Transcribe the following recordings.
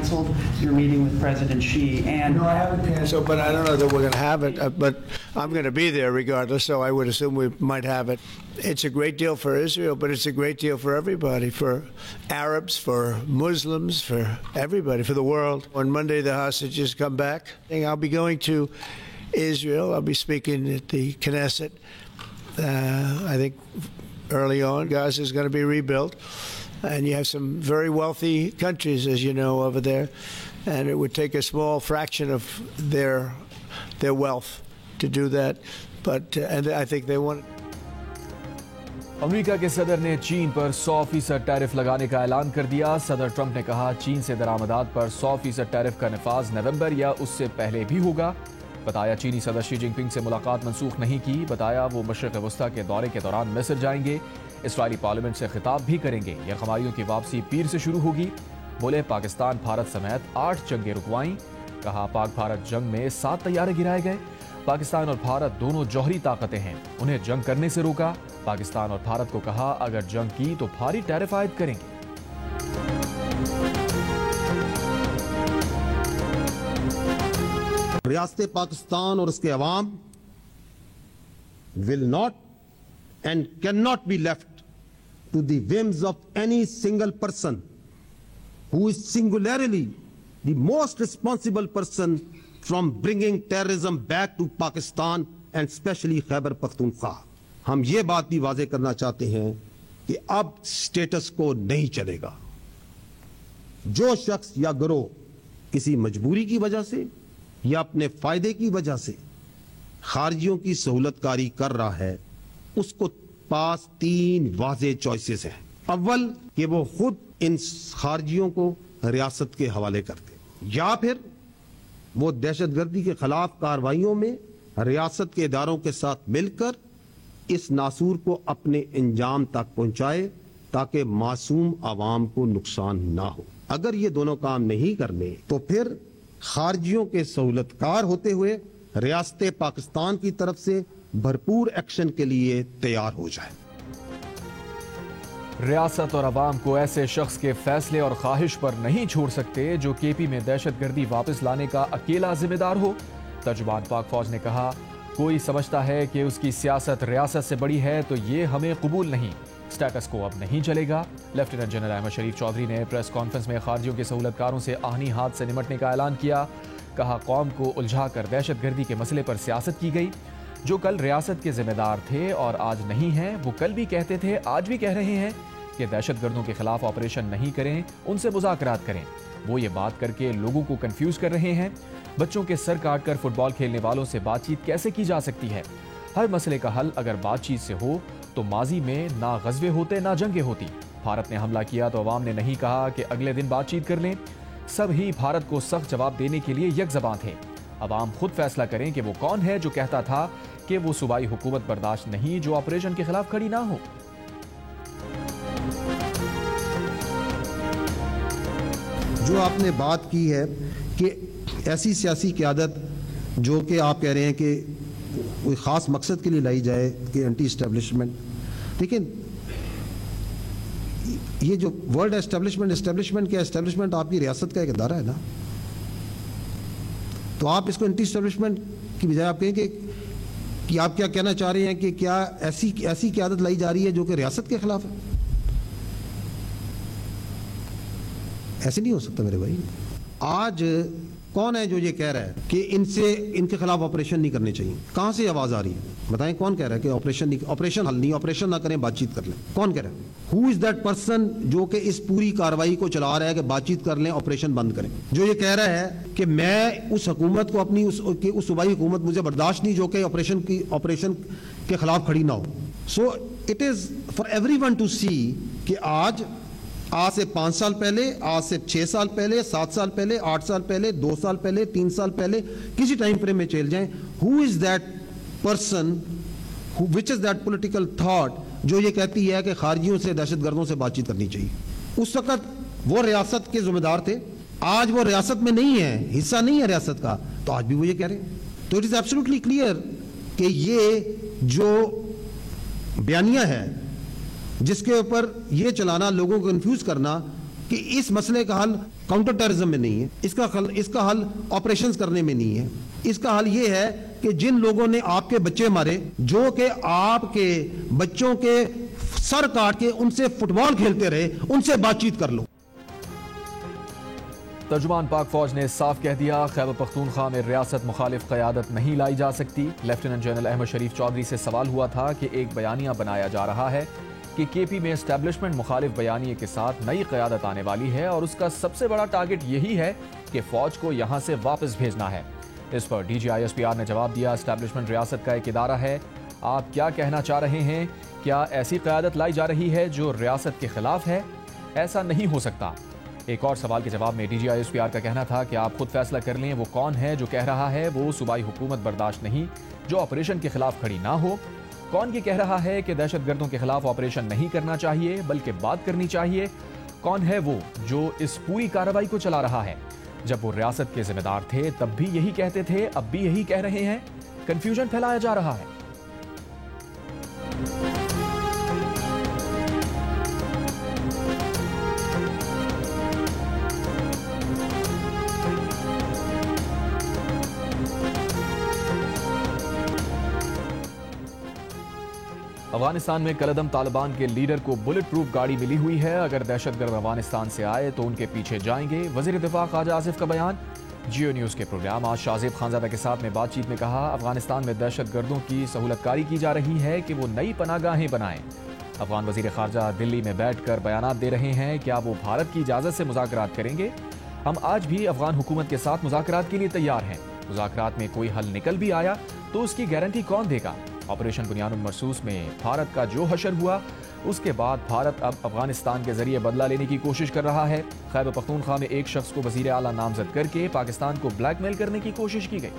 canceled your meeting with President Xi. And No, I haven't canceled, but I don't know that we're going to have it. But I'm going to be there regardless, so I would assume we might have it. It's a great deal for Israel, but it's a great deal for everybody, for Arabs, for Muslims, for everybody, for the world. On Monday, the hostages come back. I'll be going to Israel. I'll be speaking at the Knesset. I think early on, Gaza is going to be rebuilt. And you have some very wealthy countries, as you know, over there. And it would take a small fraction of their wealth to do that. But and I think they want. امریکہ کے صدر نے چین پر 100% tariff لگانے کا اعلان کر دیا. صدر Trump نے کہا چین سے درآمدات پر 100% ٹیرف کا نفاذ نومبر یا اس سے پہلے بھی ہوگا. بتایا چینی صدر شی جن پنگ سے ملاقات منسوخ نہیں کی. بتایا وہ مشرق وسطیٰ کے دورے کے دوران مصر جائیں گے. اسرائیلی پارلیمنٹ سے خطاب بھی کریں گے. یرغمالیوں کی واپسی پیر سے شروع ہوگی. بولے پاکستان بھارت سمیت 8 جنگیں رکوائیں. کہا پاک بھارت جنگ میں 7 طیارے گرائے گئے. پاکستان اور بھارت دونوں جوہری طاقتیں ہیں, انہیں جنگ کرنے سے روکا. پاکستان اور بھارت کو کہا اگر جنگ کی تو بھاری ٹیرف عائد کریں گے. ریاست پاکستان اور اس کے عوام will not and cannot be left to the whims of any single person who is singularly the most responsible person from bringing terrorism back to Pakistan and especially Khyber Pakhtunkhwa. ہم یہ بات بھی واضح کرنا چاہتے ہیں کہ اب سٹیٹس کو نہیں چلے گا. جو شخص یا گروہ کسی مجبوری کی وجہ سے یا اپنے فائدے کی وجہ سے خارجیوں کی سہولت کاری کر رہا ہے, اس کو پاس 3 واضح چوائسز ہیں. اول کہ وہ خود ان خارجیوں کو ریاست کے حوالے کر دے, یا پھر وہ دہشت گردی کے خلاف کارروائیوں میں ریاست کے اداروں کے ساتھ مل کر اس ناسور کو اپنے انجام تک پہنچائے تاکہ معصوم عوام کو نقصان نہ ہو. اگر یہ دونوں کام نہیں کرنے تو پھر خارجیوں کے سہولت کار ہوتے ہوئے ریاست پاکستان کی طرف سے بھرپور ایکشن کے لیے تیار ہو جائے. ریاست اور عوام کو ایسے شخص کے فیصلے اور خواہش پر نہیں چھوڑ سکتے جو کے پی میں دہشت گردی واپس لانے کا اکیلا ذمہ دار ہو. ترجمان پاک فوج نے کہا کوئی سمجھتا ہے کہ اس کی سیاست ریاست سے بڑی ہے تو یہ ہمیں قبول نہیں. سٹیٹس کو اب نہیں چلے گا. لیفٹیننٹ جنرل احمد شریف چودھری نے پریس کانفرنس میں خارجیوں کے سہولت کاروں سے آہنی ہاتھ سے نمٹنے کا اعلان کیا. کہا قوم کو الجھا کر دہشت گردی کے مسئلے پر سیاست کی گئی. جو کل ریاست کے ذمہ دار تھے اور آج نہیں ہیں, وہ کل بھی کہتے تھے, آج بھی کہہ رہے ہیں کہ دہشت گردوں کے خلاف آپریشن نہیں کریں, ان سے مذاکرات کریں. وہ یہ بات کر کے لوگوں کو کنفیوز کر رہے ہیں. بچوں کے سر کاٹ کر فٹ بال کھیلنے والوں سے بات چیت کیسے کی جا سکتی ہے؟ ہر مسئلے کا حل اگر بات چیت سے ہو تو ماضی میں نہ غزوے ہوتے نہ جنگیں ہوتی. بھارت نے حملہ کیا تو عوام نے نہیں کہا کہ اگلے دن بات چیت کر لیں. سب ہی بھارت کو سخت جواب دینے کے لیے یک زباں تھے. عوام خود فیصلہ کریں کہ وہ کون ہے جو کہتا تھا کہ وہ صوبائی حکومت برداشت نہیں جو آپریشن کے خلاف کھڑی نہ ہو. جو آپ نے بات کی ہے کہ ایسی سیاسی قیادت جو کہ آپ کہہ رہے ہیں کہ کوئی خاص مقصد کے لیے لائی جائے کہ اینٹی اسٹیبلشمنٹ, لیکن یہ جو ورلڈ اسٹیبلشمنٹ کیا, اسٹیبلشمنٹ آپ کی ریاست کا ایک ادارہ ہے نا. تو آپ اس کو اینٹی اسٹیبلشمنٹ کی بجائے آپ کہیں کہ آپ کیا کہنا چاہ رہے ہیں کہ کیا ایسی قیادت لائی جا رہی ہے جو کہ ریاست کے خلاف ہے؟ ایسے نہیں ہو سکتا میرے بھائی. آج کون ہے جو یہ کہہ رہا ہے کہ ان کے خلاف آپریشن نہیں کرنے چاہیے؟ کہاں سے آواز آ رہی ہے؟ بتائیں کون کہہ رہا ہے کہ آپریشن حل نہیں, آپریشن نہ کریں, بات چیت کر لیں؟ کون کہہ رہا ہے؟ ہو از دیٹ پرسن جو کہ اس پوری کاروائی کو چلا رہا ہے کہ بات چیت کر لیں, آپریشن بند کریں؟ جو یہ کہہ رہا ہے کہ میں اس حکومت کو اپنی اس صوبائی حکومت مجھے برداشت نہیں جو کہ آپریشن کے خلاف کھڑی نہ ہو. So it is for every one to see کہ آج سے 5 سال پہلے, آج سے 6 سال پہلے, 7 سال پہلے, 8 سال پہلے, 2 سال پہلے, 3 سال پہلے, کسی ٹائم فریم میں چل جائیں, who is that person, which is that political thought جو یہ کہتی ہے کہ خارجیوں سے, دہشت گردوں سے بات چیت کرنی چاہیے؟ اس وقت وہ ریاست کے ذمہ دار تھے, آج وہ ریاست میں نہیں ہے, حصہ نہیں ہے ریاست کا, تو آج بھی وہ یہ کہہ رہے ہیں. تو اٹ از ایبسولوٹلی کلیئر کہ یہ جو بیانیہ ہے جس کے اوپر یہ چلانا, لوگوں کو کنفیوز کرنا, کہ اس مسئلے کا حل کاؤنٹر ٹیررزم میں نہیں ہے، اس کا حل آپریشنز کرنے میں نہیں ہے، اس کا حل یہ ہے کہ جن لوگوں نے آپ کے بچے مارے، جو کہ آپ کے بچوں کے سر کاٹ کے ان سے فٹ بال کھیلتے رہے، ان سے بات چیت کر لو۔ ترجمان پاک فوج نے صاف کہہ دیا، خیبر پختونخوا میں ریاست مخالف قیادت نہیں لائی جا سکتی۔ لیفٹیننٹ جنرل احمد شریف چودھری سے سوال ہوا تھا کہ ایک بیانیہ بنایا جا رہا ہے کہ کے پی میں اسٹیبلشمنٹ مخالف بیانیے کے ساتھ نئی قیادت آنے والی ہے اور اس کا سب سے بڑا ٹارگٹ یہی ہے کہ فوج کو یہاں سے واپس بھیجنا ہے۔ اس پر D G I S P R نے جواب دیا، اسٹیبلشمنٹ ریاست کا ایک ادارہ ہے، آپ کیا کہنا چاہ رہے ہیں؟ کیا ایسی قیادت لائی جا رہی ہے جو ریاست کے خلاف ہے؟ ایسا نہیں ہو سکتا۔ ایک اور سوال کے جواب میں D G I S P R کا کہنا تھا کہ آپ خود فیصلہ کر لیں وہ کون ہے جو کہہ رہا ہے وہ صوبائی حکومت برداشت نہیں جو آپریشن کے خلاف کھڑی نہ ہو، کون یہ کہہ رہا ہے کہ دہشت گردوں کے خلاف آپریشن نہیں کرنا چاہیے بلکہ بات کرنی چاہیے، کون ہے وہ جو اس پوری کارروائی کو چلا رہا ہے؟ جب وہ ریاست کے ذمہ دار تھے تب بھی یہی کہتے تھے، اب بھی یہی کہہ رہے ہیں، کنفیوژن پھیلایا جا رہا ہے۔ افغانستان میں کالعدم طالبان کے لیڈر کو بلٹ پروف گاڑی ملی ہوئی ہے، اگر دہشت گرد افغانستان سے آئے تو ان کے پیچھے جائیں گے۔ وزیر دفاع خواجہ آصف کا بیان۔ جیو نیوز کے پروگرام آج شاہزیب خانزادہ کے ساتھ میں بات چیت میں کہا، افغانستان میں دہشت گردوں کی سہولت کاری کی جا رہی ہے کہ وہ نئی پناہ گاہیں بنائیں۔ افغان وزیر خارجہ دلی میں بیٹھ کر بیانات دے رہے ہیں، کیا وہ بھارت کی اجازت سے مذاکرات کریں گے؟ ہم آج بھی افغان حکومت کے ساتھ مذاکرات کے لیے تیار ہیں، مذاکرات میں کوئی حل نکل بھی آیا تو اس کی گارنٹی کون دے گا؟ آپریشن بنیاد المرصوص میں بھارت کا جو حشر ہوا اس کے بعد بھارت اب افغانستان کے ذریعے بدلہ لینے کی کوشش کر رہا ہے۔ خیبر پختونخوا میں ایک شخص کو وزیر اعلیٰ نامزد کر کے پاکستان کو بلیک میل کرنے کی کوشش کی گئی۔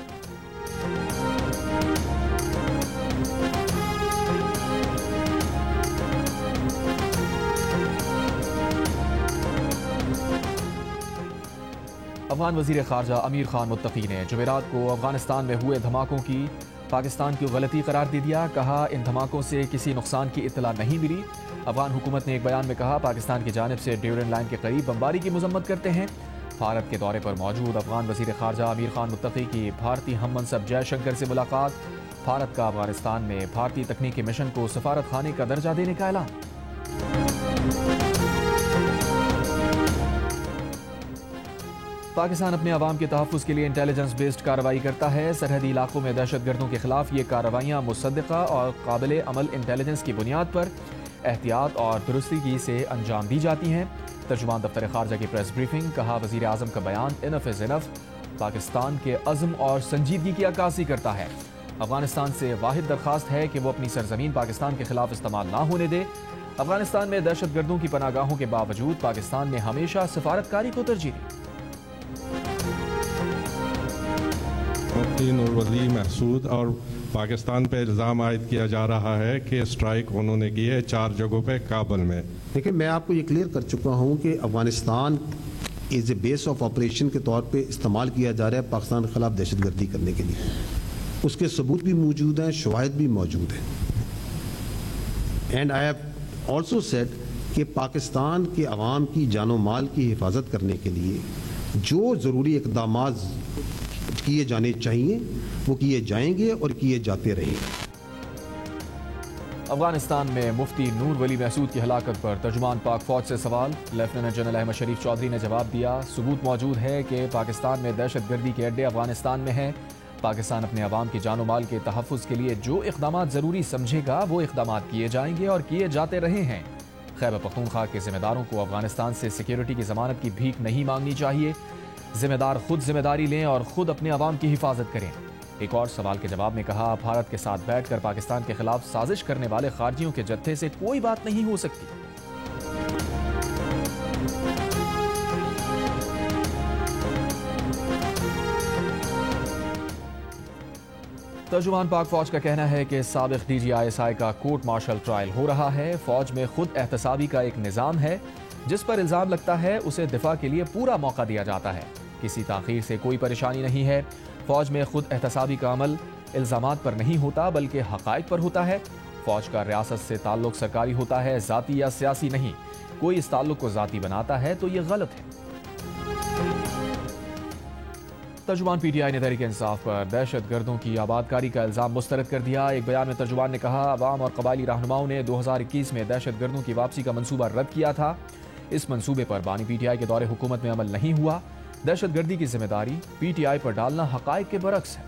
افغان وزیر خارجہ امیر خان متقی نے جمعرات کو افغانستان میں ہوئے دھماکوں کی پاکستان کی غلطی قرار دے دیا، کہا ان دھماکوں سے کسی نقصان کی اطلاع نہیں ملی۔ افغان حکومت نے ایک بیان میں کہا، پاکستان کی جانب سے ڈیورنڈ لائن کے قریب بمباری کی مذمت کرتے ہیں۔ بھارت کے دورے پر موجود افغان وزیر خارجہ امیر خان متقی کی بھارتی ہم منصب جے شنکر سے ملاقات، بھارت کا افغانستان میں بھارتی تکنیکی مشن کو سفارت خانے کا درجہ دینے کا اعلان۔ پاکستان اپنے عوام کے تحفظ کے لیے انٹیلیجنس بیسڈ کارروائی کرتا ہے۔ سرحدی علاقوں میں دہشت گردوں کے خلاف یہ کارروائیاں مصدقہ اور قابل عمل انٹیلیجنس کی بنیاد پر احتیاط اور درستگی سے انجام دی جاتی ہیں۔ ترجمان دفتر خارجہ کی پریس بریفنگ، کہا وزیر اعظم کا بیان انف از انف پاکستان کے عزم اور سنجیدگی کی عکاسی کرتا ہے۔ افغانستان سے واحد درخواست ہے کہ وہ اپنی سرزمین پاکستان کے خلاف استعمال نہ ہونے دے۔ افغانستان میں دہشت گردوں کی پناہ گاہوں کے باوجود پاکستان نے ہمیشہ سفارتکاری کو ترجیح دی۔ مفتی نور ولی محسود اور پاکستان پہ الزام عائد کیا جا رہا ہے کہ اسٹرائک انہوں نے کی ہے 4 جگہوں پہ کابل میں۔ دیکھیں، میں آپ کو یہ کلیئر کر چکا ہوں کہ Afghanistan as a base of operation کے طور پہ استعمال کیا جا رہا ہے پاکستان کے خلاف دہشت گردی کرنے کے لیے۔ اس کے ثبوت بھی موجود ہیں، شواہد بھی موجود ہیں۔ And I have also said کہ پاکستان کے عوام کی جان و مال کی حفاظت کرنے کے لیے جو ضروری اقدامات کیے جانے چاہیے وہ کیے جائیں گے اور کیے جاتے رہیں گے۔ افغانستان میں مفتی نور ولی محسود کی ہلاکت پر ترجمان پاک فوج سے سوال، لیفٹیننٹ جنرل احمد شریف چودھری نے جواب دیا، ثبوت موجود ہے کہ پاکستان میں دہشت گردی کے اڈے افغانستان میں ہیں۔ پاکستان اپنے عوام کی جان و مال کے تحفظ کے لیے جو اقدامات ضروری سمجھے گا وہ اقدامات کیے جائیں گے اور کیے جاتے رہے ہیں۔ خیبر پختونخوا کے ذمہ داروں کو افغانستان سے سیکیورٹی کی ضمانت کی بھیک نہیں مانگنی چاہیے، ذمہ دار خود ذمہ داری لیں اور خود اپنے عوام کی حفاظت کریں۔ ایک اور سوال کے جواب میں کہا، بھارت کے ساتھ بیٹھ کر پاکستان کے خلاف سازش کرنے والے خارجیوں کے جتھے سے کوئی بات نہیں ہو سکتی۔ ترجمان پاک فوج کا کہنا ہے کہ سابق D G I S I کا کورٹ مارشل ٹرائل ہو رہا ہے۔ فوج میں خود احتسابی کا ایک نظام ہے، جس پر الزام لگتا ہے اسے دفاع کے لیے پورا موقع دیا جاتا ہے، کسی تاخیر سے کوئی پریشانی نہیں ہے۔ فوج میں خود احتسابی کا عمل الزامات پر نہیں ہوتا بلکہ حقائق پر ہوتا ہے۔ فوج کا ریاست سے تعلق سرکاری ہوتا ہے، ذاتی یا سیاسی نہیں۔ کوئی اس تعلق کو ذاتی بناتا ہے تو یہ غلط ہے۔ ترجمان پی ٹی آئی نے تحریک انصاف پر دہشت گردوں کی آباد کاری کا الزام مسترد کر دیا۔ ایک بیان میں ترجمان نے کہا، عوام اور قبائلی رہنماؤں نے 2021 میں دہشت گردوں کی واپسی کا منصوبہ رد کیا تھا۔ اس منصوبے پر بانی پی ٹی آئی کے دور حکومت میں عمل نہیں ہوا۔ دہشت گردی کی ذمہ داری پی ٹی آئی پر ڈالنا حقائق کے برعکس ہے۔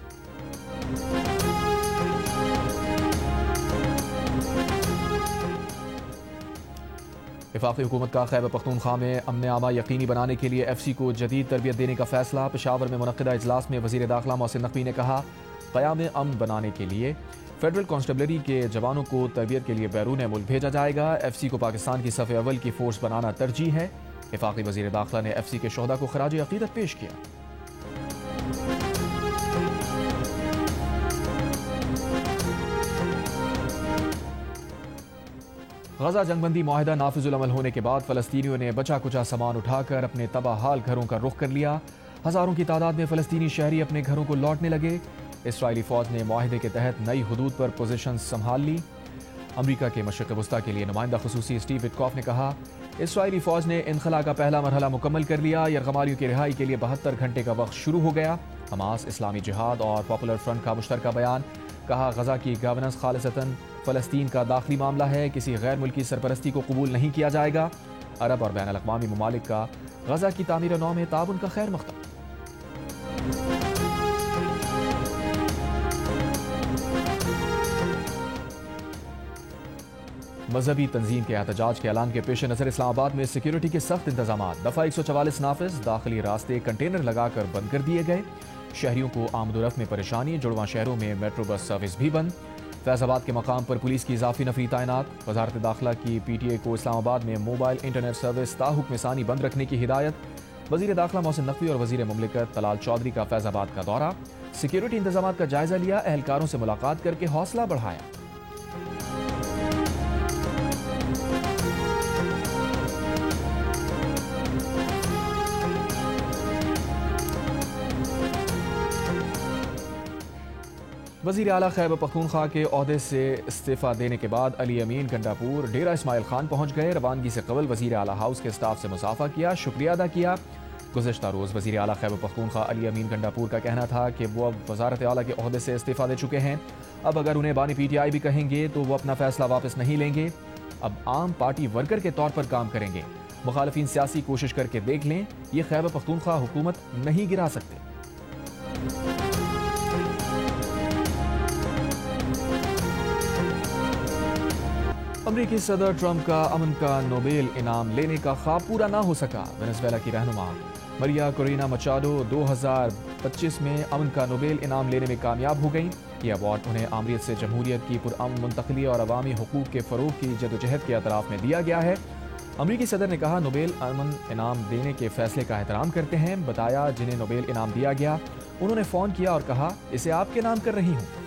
وفاقی حکومت کا خیبر پختونخوا میں امن عامہ یقینی بنانے کے لیے ایف سی کو جدید تربیت دینے کا فیصلہ۔ پشاور میں منعقدہ اجلاس میں وزیر داخلہ محسن نقوی نے کہا، قیام امن بنانے کے لیے فیڈرل کانسٹیبلری کے جوانوں کو تربیت کے لیے بیرون ملک بھیجا جائے گا۔ ایف سی کو پاکستان کی صف اول کی فورس بنانا ترجیح ہے۔ وفاقی وزیر داخلہ نے ایف سی کے شہداء کو خراج عقیدت پیش کیا۔ غزہ جنگ بندی معاہدہ نافذ العمل ہونے کے بعد فلسطینیوں نے بچا کچا سامان اٹھا کر اپنے تباہ حال گھروں کا رخ کر لیا۔ ہزاروں کی تعداد میں فلسطینی شہری اپنے گھروں کو لوٹنے لگے۔ اسرائیلی فوج نے معاہدے کے تحت نئی حدود پر پوزیشن سنبھال لی۔ امریکہ کے مشرق وسطیٰ کے لیے نمائندہ خصوصی اسٹیو وٹکاف نے کہا، اسرائیلی فوج نے انخلا کا پہلا مرحلہ مکمل کر لیا۔ یرغمالیوں کی رہائی کے لیے 72 گھنٹے کا وقت شروع ہو گیا۔ حماس، اسلامی جہاد اور پاپولر فرنٹ کا مشترکہ بیان۔ کہا، غزہ کی گورننس خالصتاً فلسطین کا داخلی معاملہ ہے، کسی غیر ملکی سرپرستی کو قبول نہیں کیا جائے گا۔ عرب اور بین الاقوامی ممالک کا غزہ کی تعمیر نو میں تعاون کا خیر مقدم۔ مذہبی تنظیم کے احتجاج کے اعلان کے پیش نظر اسلام آباد میں سیکیورٹی کے سخت انتظامات۔ دفعہ 144 نافذ، داخلی راستے کنٹینر لگا کر بند کر دیے گئے۔ شہریوں کو آمد و رفت میں پریشانی، جڑواں شہروں میں میٹرو بس سروس بھی بند۔ فیض آباد کے مقام پر پولیس کی اضافی نفری تعینات۔ وزارت داخلہ کی پی ٹی اے کو اسلام آباد میں موبائل انٹرنیٹ سروس تاحکم ثانی بند رکھنے کی ہدایت۔ وزیر داخلہ محسن نقوی اور وزیر مملکت طلال چودھری کا فیض آباد کا دورہ۔ سیکیورٹی انتظامات کا جائزہ لیا، اہلکاروں سے ملاقات کر کے حوصلہ بڑھایا۔ وزیر اعلیٰ خیبر پختونخوا کے عہدے سے استعفیٰ دینے کے بعد علی امین گنڈاپور ڈیرہ اسماعیل خان پہنچ گئے۔ روانگی سے قبل وزیر اعلیٰ ہاؤس کے سٹاف سے مصافحہ کیا، شکریہ ادا کیا۔ گزشتہ روز وزیر اعلیٰ خیبر پختونخوا علی امین گنڈاپور کا کہنا تھا کہ وہ اب وزارت اعلیٰ کے عہدے سے استعفیٰ دے چکے ہیں۔ اب اگر انہیں بانی پی ٹی آئی بھی کہیں گے تو وہ اپنا فیصلہ واپس نہیں لیں گے، اب عام پارٹی ورکر کے طور پر کام کریں گے۔ مخالفین سیاسی کوشش کر کے دیکھ لیں، یہ خیبر پختونخوا حکومت نہیں گرا سکتے۔ امریکی صدر ٹرمپ کا امن کا نوبیل انعام لینے کا خواب پورا نہ ہو سکا۔ وینزویلا کی رہنما ماریا کورینا مچاڈو 2025 میں امن کا نوبیل انعام لینے میں کامیاب ہو گئیں۔ یہ ایوارڈ انہیں آمریت سے جمہوریت کی پرامن منتقلی اور عوامی حقوق کے فروغ کی جدوجہد کے اعتراف میں دیا گیا ہے۔ امریکی صدر نے کہا، نوبیل امن انعام دینے کے فیصلے کا احترام کرتے ہیں۔ بتایا جنہیں نوبیل انعام دیا گیا انہوں نے فون کیا اور کہا، اسے آپ کے نام کر رہی ہوں۔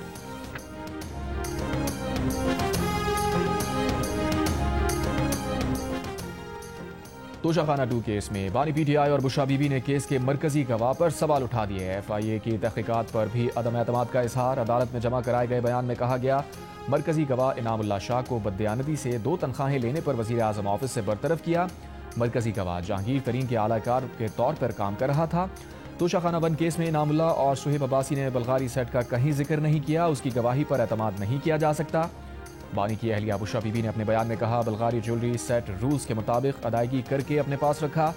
توشہ خانہ 2 کیس میں بانی پی ٹی آئی اور بشرا بی بی نے کیس کے مرکزی گواہ پر سوال اٹھا دیے۔ ایف آئی اے کی تحقیقات پر بھی عدم اعتماد کا اظہار۔ عدالت میں جمع کرائے گئے بیان میں کہا گیا، مرکزی گواہ انعام اللہ شاہ کو بددیانتی سے 2 تنخواہیں لینے پر وزیر اعظم آفس سے برطرف کیا۔ مرکزی گواہ جہانگیر ترین کے اعلی کار کے طور پر کام کر رہا تھا۔ توشہ خانہ 1 کیس میں انعام اللہ اور شعیب عباسی نے بلغاری سیٹ کا کہیں ذکر نہیں کیا، اس کی گواہی پر اعتماد نہیں کیا جا سکتا۔ بانی کی اہلیہ بشرا بی بی نے اپنے بیان میں کہا، بلغاری جیولری سیٹ رولز کے مطابق ادائیگی کر کے اپنے پاس رکھا۔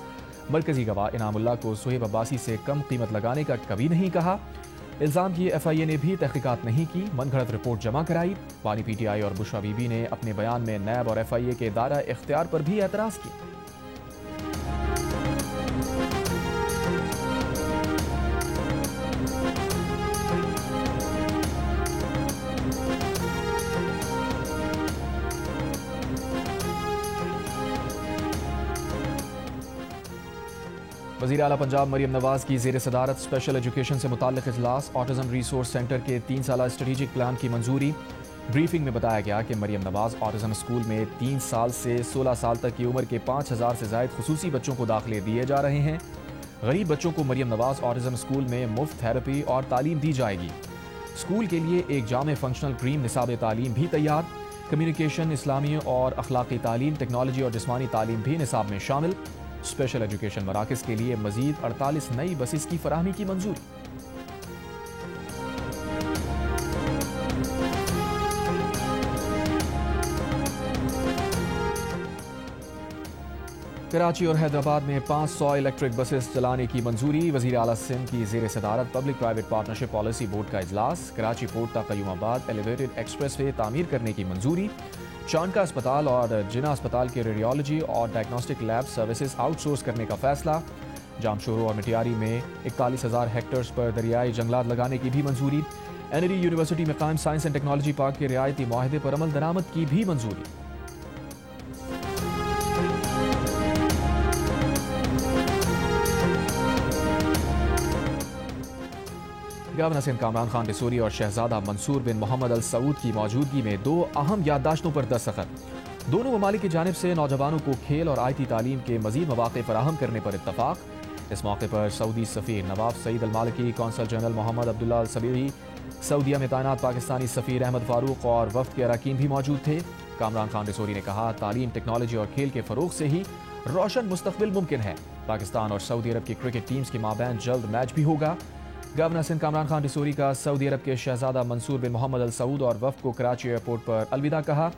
مرکزی گواہ انعام اللہ کو شعیب عباسی سے کم قیمت لگانے کا کبھی نہیں کہا۔ الزام کیے ایف آئی اے نے بھی تحقیقات نہیں کی، من گھڑت رپورٹ جمع کرائی۔ بانی پی ٹی آئی اور بشرا بی بی نے اپنے بیان میں نیب اور ایف آئی اے کے دائرہ اختیار پر بھی اعتراض کیا۔ وزیر اعلیٰ پنجاب مریم نواز کی زیر صدارت اسپیشل ایجوکیشن سے متعلق اجلاس۔ آٹزم ریسورس سینٹر کے 3 سالہ اسٹریٹجک پلان کی منظوری۔ بریفنگ میں بتایا گیا کہ مریم نواز آٹزم اسکول میں 3 سال سے 16 سال تک کی عمر کے 5000 سے زائد خصوصی بچوں کو داخلے دیے جا رہے ہیں۔ غریب بچوں کو مریم نواز آٹزم اسکول میں مفت تھراپی اور تعلیم دی جائے گی۔ اسکول کے لیے ایک جامع فنکشنل ڈریم نصاب تعلیم بھی تیار۔ کمیونیکیشن، اسلامی اور اخلاقی تعلیم، ٹیکنالوجی اور جسمانی تعلیم بھی نصاب میں شامل۔ اسپیشل ایجوکیشن مراکز کے لیے مزید 48 نئی بسز کی فراہمی کی منظوری۔ کراچی اور حیدرآباد میں 500 الیکٹرک بسز چلانے کی منظوری۔ وزیر اعلیٰ سندھ کی زیر صدارت public private partnership policy board کا اجلاس۔ کراچی پورٹ تا قیوم آباد ایلیویٹڈ ایکسپریس وے تعمیر کرنے کی منظوری۔ چانکا اسپتال اور جنا اسپتال کے ریڈیالوجی اور diagnostic lab services out source کرنے کا فیصلہ۔ جامشورو اور مٹیاری میں 41,000 ہیکٹرز پر دریائی جنگلات لگانے کی بھی منظوری۔ این ای ڈی یونیورسٹی میں قائم سائنس اینڈ ٹیکنالوجی پارک کے رعایتی معاہدے پر عمل درآمد کی بھی منظوری۔ گورنر سندھ کامران خان ڈسوری اور شہزادہ منصور بن محمد ال سعود کی موجودگی میں 2 اہم یادداشتوں پر دستخط۔ دونوں ممالک کی جانب سے نوجوانوں کو کھیل اور آئی ٹی تعلیم کے مزید مواقع فراہم کرنے پر اتفاق۔ اس موقع پر سعودی سفیر نواف سعید المالکی، قونصل جنرل محمد عبداللہ الصبیحی، سعودیہ میں تعینات پاکستانی سفیر احمد فاروق اور وفد کے اراکین بھی موجود تھے۔ کامران خان ڈسوری نے کہا، تعلیم، ٹیکنالوجی اور کھیل کے فروغ سے ہی روشن مستقبل ممکن ہے۔ پاکستان اور سعودی عرب کی کرکٹ ٹیمز کے مابین جلد میچ بھی ہوگا۔ گورنر سندھ کامران خان ڈسوری کا سعودی عرب کے شہزادہ منصور بن محمد ال سعود اور وفد کو کراچی ایئرپورٹ پر الوداع کہا۔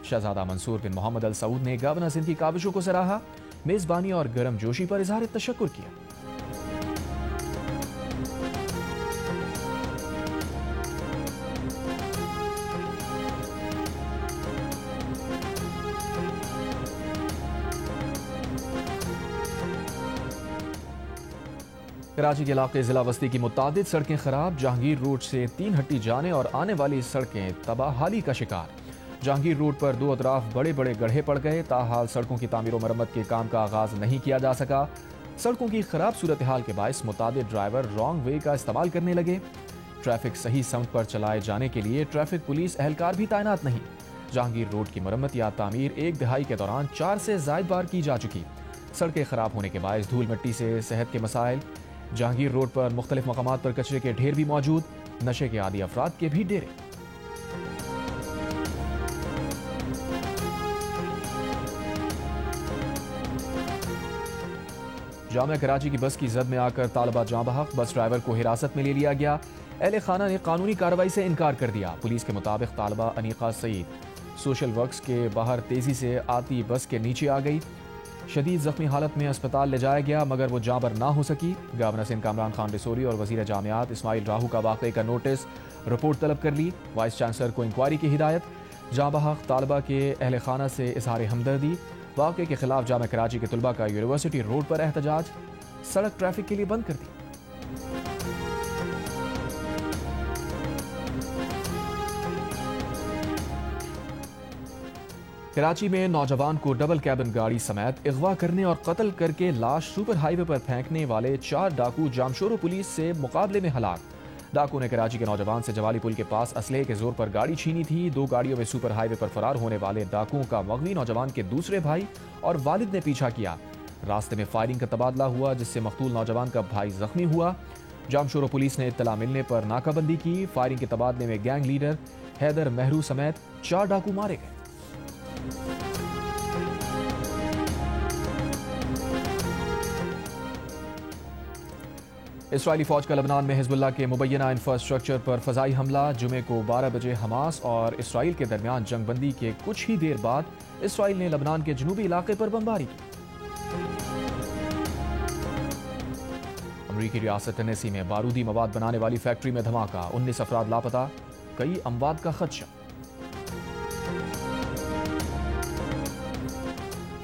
شہزادہ منصور بن محمد ال سعود نے گورنر سندھ کی کاوشوں کو سراہا، میزبانی اور گرم جوشی پر اظہار تشکر کیا۔ کراچی کے علاقے ضلع وسطی کی متعدد سڑکیں خراب۔ جہانگیر روڈ سے 3 ہٹی جانے اور آنے والی سڑکیں تباہی کا شکار۔ جہانگیر روڈ پر 2 اطراف بڑے بڑے گڑھے پڑ گئے، تاحال سڑکوں کی تعمیر و مرمت کے کام کا آغاز نہیں کیا جا سکا۔ سڑکوں کی خراب صورتحال کے باعث متعدد ڈرائیور رانگ وے کا استعمال کرنے لگے۔ ٹریفک صحیح سمت پر چلائے جانے کے لیے ٹریفک پولیس اہلکار بھی تعینات نہیں۔ جہانگیر روڈ کی مرمت یا تعمیر 1 دہائی کے دوران 4 سے زائد بار کی جا چکی۔ سڑکیں خراب ہونے کے باعث دھول مٹی سے صحت کے مسائل۔ جہانگیر روڈ پر مختلف مقامات پر کچرے کے ڈھیر بھی موجود، نشے کے عادی افراد کے بھی ڈیرے۔ جامعہ کراچی کی بس کی زد میں آ کر طالبہ جاں بحق، بس ڈرائیور کو حراست میں لے لیا گیا۔ اہل خانہ نے قانونی کارروائی سے انکار کر دیا۔ پولیس کے مطابق طالبہ انیقہ سعید سوشل ورکس کے باہر تیزی سے آتی بس کے نیچے آ گئی۔ شدید زخمی حالت میں اسپتال لے جایا گیا مگر وہ جاں بر نہ ہو سکی۔ گورنر سندھ کامران خان ڈسوری اور وزیر جامعات اسماعیل راہو کا واقعے کا نوٹس، رپورٹ طلب کر لی۔ وائس چانسلر کو انکوائری کی ہدایت۔ جاں بحق طالبہ کے اہل خانہ سے اظہار ہمدردی۔ واقعے کے خلاف جامعہ کراچی کے طلبہ کا یونیورسٹی روڈ پر احتجاج، سڑک ٹریفک کے لیے بند کر دی۔ کراچی میں نوجوان کو ڈبل کیبن گاڑی سمیت اغوا کرنے اور قتل کر کے لاش سپر ہائی وے پر پھینکنے والے 4 ڈاکو جامشورو پولیس سے مقابلے میں ہلاک۔ ڈاکو نے کراچی کے نوجوان سے جوالی پل کے پاس اسلحے کے زور پر گاڑی چھینی تھی۔ 2 گاڑیوں میں سپر ہائی وے پر فرار ہونے والے ڈاکوؤں کا مغوی نوجوان کے دوسرے بھائی اور والد نے پیچھا کیا۔ راستے میں فائرنگ کا تبادلہ ہوا جس سے مقتول نوجوان کا بھائی زخمی ہوا۔ جامشورو پولیس نے اطلاع ملنے پر ناکہ بندی کی۔ فائرنگ کے تبادلے میں گینگ لیڈر حیدر مہرو سمیت 4 ڈاکو مارے گئے۔ اسرائیلی فوج کا لبنان میں حزب اللہ کے مبینہ انفراسٹرکچر پر فضائی حملہ۔ جمعے کو 12 بجے حماس اور اسرائیل کے درمیان جنگ بندی کے کچھ ہی دیر بعد اسرائیل نے لبنان کے جنوبی علاقے پر بمباری کی۔ امریکی ریاست ٹینیسی میں بارودی مواد بنانے والی فیکٹری میں دھماکہ، 19 افراد لاپتہ، کئی اموات کا خدشہ۔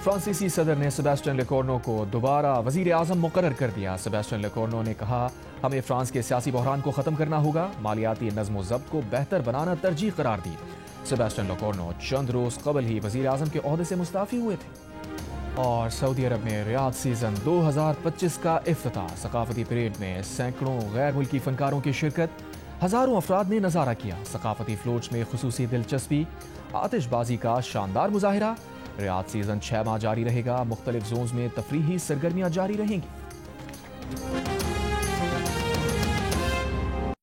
فرانسیسی صدر نے سیباسٹین لیکورنو کو دوبارہ وزیر اعظم مقرر کر دیا۔ سیباسٹین لیکورنو نے کہا، ہمیں فرانس کے سیاسی بحران کو ختم کرنا ہوگا، مالیاتی نظم و ضبط کو بہتر بنانا ترجیح قرار دی۔ سیباسٹین لیکورنو چند روز قبل ہی وزیر اعظم کے عہدے سے مستعفی ہوئے تھے۔ اور سعودی عرب میں ریاض سیزن 2025 کا افتتاح، ثقافتی پریڈ میں سینکڑوں غیر ملکی فنکاروں کی شرکت، ہزاروں افراد نے نظارہ کیا۔ ثقافتی فلوٹس میں خصوصی دلچسپی، آتش بازی کا شاندار مظاہرہ۔ ریاض سیزن 6 ماہ جاری رہے گا، مختلف زونز میں تفریحی سرگرمیاں جاری رہیں گی۔